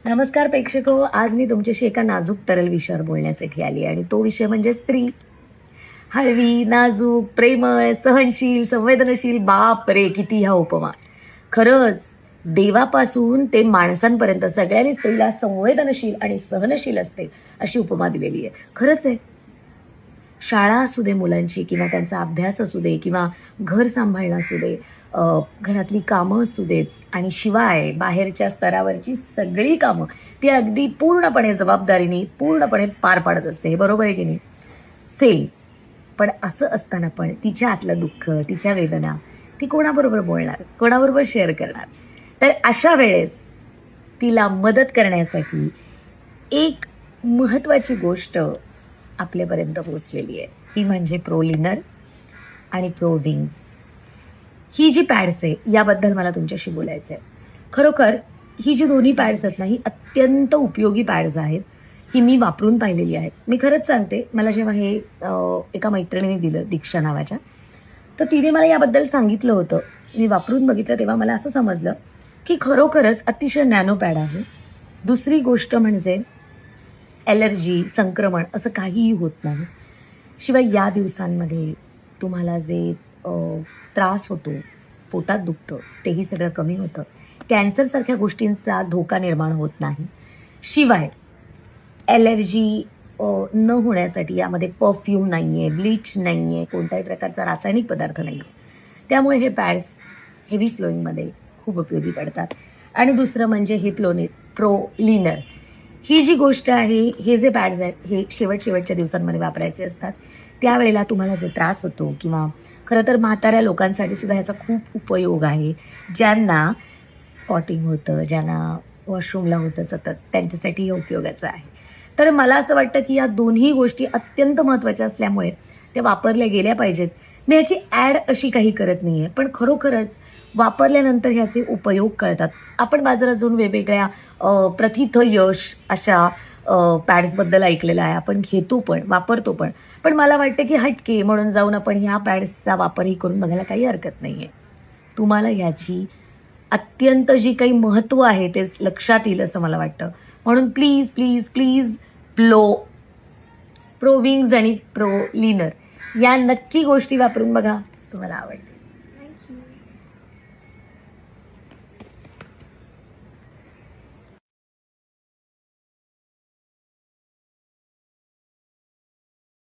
नमस्कार प्रेक्षको, आज मी तुमच्याशी एका नाजूक तरल विषयावर बोलण्यासाठी आली आणि तो विषय म्हणजे स्त्री. हळवी, नाजूक, प्रेमळ, सहनशील, संवेदनशील. बाप रे, किती ह्या उपमा. खरंच देवापासून ते माणसांपर्यंत सगळ्यांनी स्त्रीला संवेदनशील आणि सहनशील असते अशी उपमा दिलेली आहे. खरंच आहे. शाळा असू दे मुलांची किंवा त्यांचा अभ्यास असू दे किंवा घर सांभाळणं असू दे, घरातली कामं असू देत आणि शिवाय बाहेरच्या स्तरावरची सगळी कामं ती अगदी पूर्णपणे जबाबदारीने पूर्णपणे पार पाडत असते. हे बरोबर आहे की नाही? सेम. पण असं असताना पण तिच्या आतलं दुःख, तिच्या वेदना ती कोणाबरोबर बोलणार, कोणाबरोबर शेअर करणार? तर अशा वेळेस तिला मदत करण्यासाठी एक महत्वाची गोष्ट आपल्यापर्यंत पोहोचलेली आहे. ती म्हणजे प्रोलिनर आणि प्रोविंग्स. ही जी पॅड्स आहे याबद्दल मला तुमच्याशी बोलायचं आहे. खरोखर ही जी दोन्ही पॅड्स आहेत ना, ही अत्यंत उपयोगी पॅड्स आहेत. ही मी वापरून पाहिलेली आहेत. मी खरंच सांगते, मला जेव्हा हे एका मैत्रिणीने दिलं, दीक्षा नावाच्या, तर तिने मला याबद्दल सांगितलं होतं. मी वापरून बघितलं तेव्हा मला असं समजलं की खरोखरच अतिशय नॅनो पॅड आहे. दुसरी गोष्ट म्हणजे ॲलर्जी, संक्रमण असं काहीही होत नाही. शिवाय या दिवसांमध्ये तुम्हाला जे त्रास होतो, पोटात दुखतं, तेही सगळं कमी होतं. कॅन्सरसारख्या गोष्टींचा धोका निर्माण होत नाही. शिवाय ॲलर्जी न होण्यासाठी यामध्ये परफ्यूम नाहीये, ब्लीच नाहीये, कोणत्याही प्रकारचा रासायनिक पदार्थ नाहीये. त्यामुळे हे पॅड्स हेवी फ्लोइंगमध्ये खूप उपयोगी पडतात. आणि दुसरं म्हणजे हे प्रोलिनर. ही जी गोष्ट आहे, हे जे पॅड्स आहेत, हे शेवटच्या दिवसांमध्ये वापरायचे असतात. त्यावेळेला तुम्हाला जे त्रास होतो किंवा खरं तर म्हाताऱ्या लोकांसाठी सुद्धा ह्याचा खूप उपयोग आहे. ज्यांना स्पॉटिंग होतं, ज्यांना वॉशरूमला होतं सतत, त्यांच्यासाठी हे उपयोगाचं आहे. तर मला असं वाटतं की या दोन्ही गोष्टी अत्यंत महत्त्वाच्या असल्यामुळे त्या वापरल्या गेल्या पाहिजेत. मी ह्याची ॲड अशी काही करत नाहीये, पण खरोखरच वापरल्यानंतर ह्याचे उपयोग कळतात. आपण बाजारात जाऊन वेगवेगळ्या प्रथित यश अशा पॅड्सबद्दल ऐकलेलं आहे. आपण घेतो पण, वापरतो पण. पण मला वाटतं की हटके म्हणून जाऊन आपण ह्या पॅड्सचा वापरही करून बघायला काही हरकत नाहीये. तुम्हाला ह्याची अत्यंत जी काही महत्त्व आहे ते लक्षात येईल असं मला वाटतं. म्हणून प्लीज, प्लीज, प्लीज प्रोविंग्ज आणि प्रोलिनर या नक्की गोष्टी वापरून बघा. तुम्हाला आवडतील.